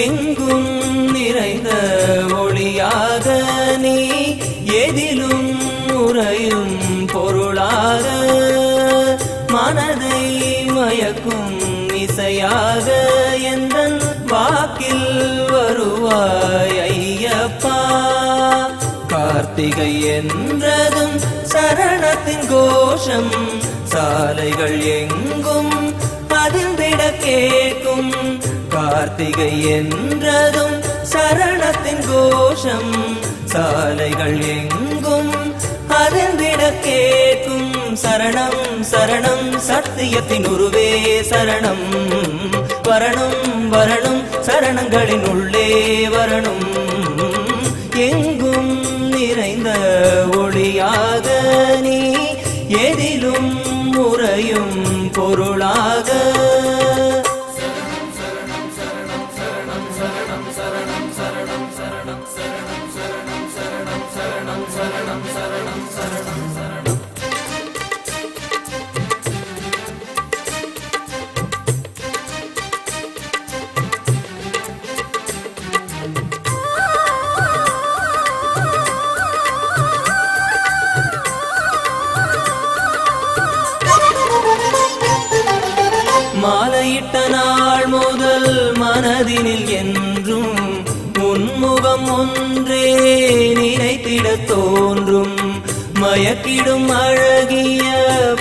எங்கும் நிறைந்த ஒளியாக நீ எதிலும் உறையும் பொருளாக மனதை மயக்கும் இசையாக எந்தன் வாக்கில் வருவாய் ஐயப்பா. கார்த்திகை என்றதும் சரணத்தின் கோஷம் சாலைகள் எங்கும் அதிர்ந்திட கேட்கும். கார்த்திகை என்றதும் சரணத்தின் கோஷம் சாலைகள் எங்கும் அதிர்ந்திட கேட்கும். சரணம் சரணம் சத்தியத்தின் உருவே சரணம். வரணும் வரணும் சரணங்களின் உள்ளே வரணும். எங்கும் நிறைந்த ஒளியாக நீ எதிலும் உறையும் பொருளாக மாலையிட்ட நாள் முதல் மனதினில் என்றும் உன்முகம் ஒன்றே நினைத்திட தோன்றும். மயக்கிடும் அழகிய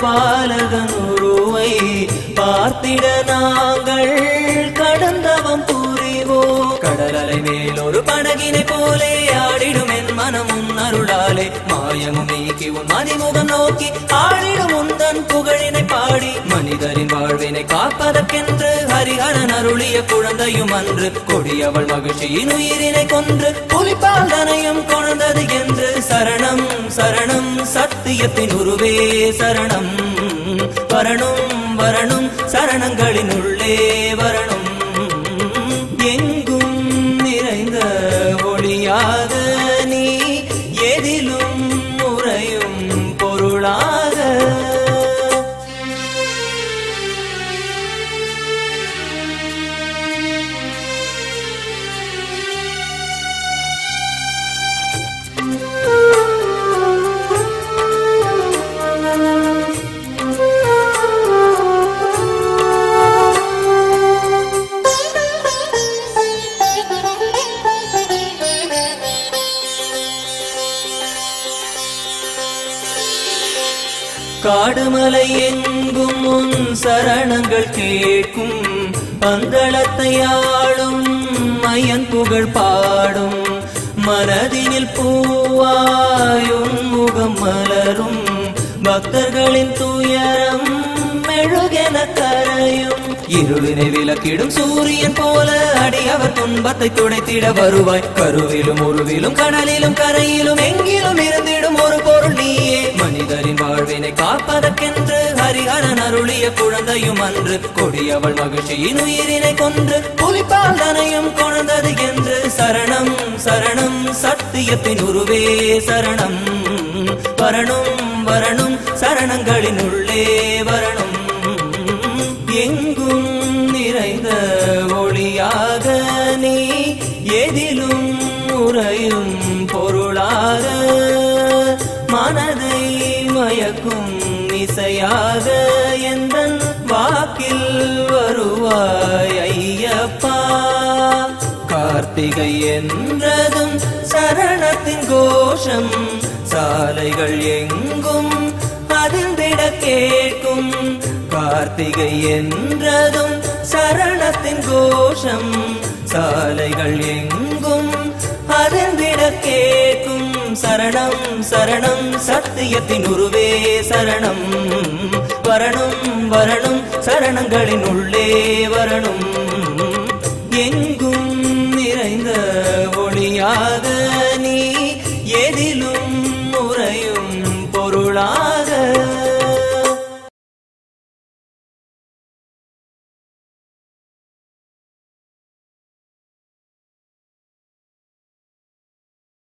பாலகன் உருவை பார்த்திட நாங்கள் கடந்தவம் புரிவோம். கடலலை மேல் ஒரு படகினை போலே ஆடிடும் என் மனமும் அருளாலே மாயமும் நீக்கி உன் மதிமுகம் நோக்கி ஆடிடும் உந்தன் புகழினை பாடி மனிதரின் வாழ்வினை காப்பதற்கென்று ஹரிஹரன் அருளிய குழந்தையும் அன்று கொடியவள் மகிழ்ச்சியின் உயிரினை கொன்று புலிப்பால் தனையும் கொண்டது என்று. சரணம் சரணம் சத்தியத்தின் உருவே சரணம். வரணும் வரணும் சரணங்களின் உள்ளே வரணும். எங்கும் நிறைந்த ஒளியாக நீ எதிலும் உறையும் பொருளாக காடுமலை எங்கும் உன் சரணங்கள் கேட்கும். பந்தளத்தை ஆளும் மையன் புகழ் பாடும். மனதினில் பூவாயும் முகம் மலரும். பக்தர்களின் துயரம் மெழுகென கரையும். இருளினை விளக்கிடும் சூரியன் போல அடியவர் துன்பத்தை துடைத்திட வருவாய். கருவிலும் உருவிலும் கடலிலும் கரையிலும் எங்கிலும் இருந்திடும் ஒரு பொருள் நீயே. மனிதரின் வாழ்வினை காப்பதற்கென்று ஹரிஹரன் அருளிய குழந்தையும் அன்று கொடியவள் மகிழ்ச்சியின் உயிரினை கொன்று புலிப்பால் தனையும் கொண்டது என்று. சரணம் சரணம் சத்தியத்தின் உருவே சரணம். வரணும் வரணும் சரணங்களின் உள்ளே வரணும். எங்கும் நிறைந்த ஒளியாக நீ எதிலும் உறையும் பொருளாக மனதை மயக்கும் இசையாக எந்தன் வாக்கில் வருவாய் ஐயப்பா. கார்த்திகை என்றதும் சரணத்தின் கோஷம் சாலைகள் எங்கும் அதிர்ந்திட கேட்கும். கார்த்திகை என்றதும் சரணத்தின் கோஷம் சாலைகள் எங்கும் அதிர்ந்திட கேட்கும். சரணம் சரணம் சத்தியத்தின் உருவே சரணம். வரணும் வரணும் சரணங்களின் உள்ளே வரணும். எங்கும் நிறைந்த ஒளியாக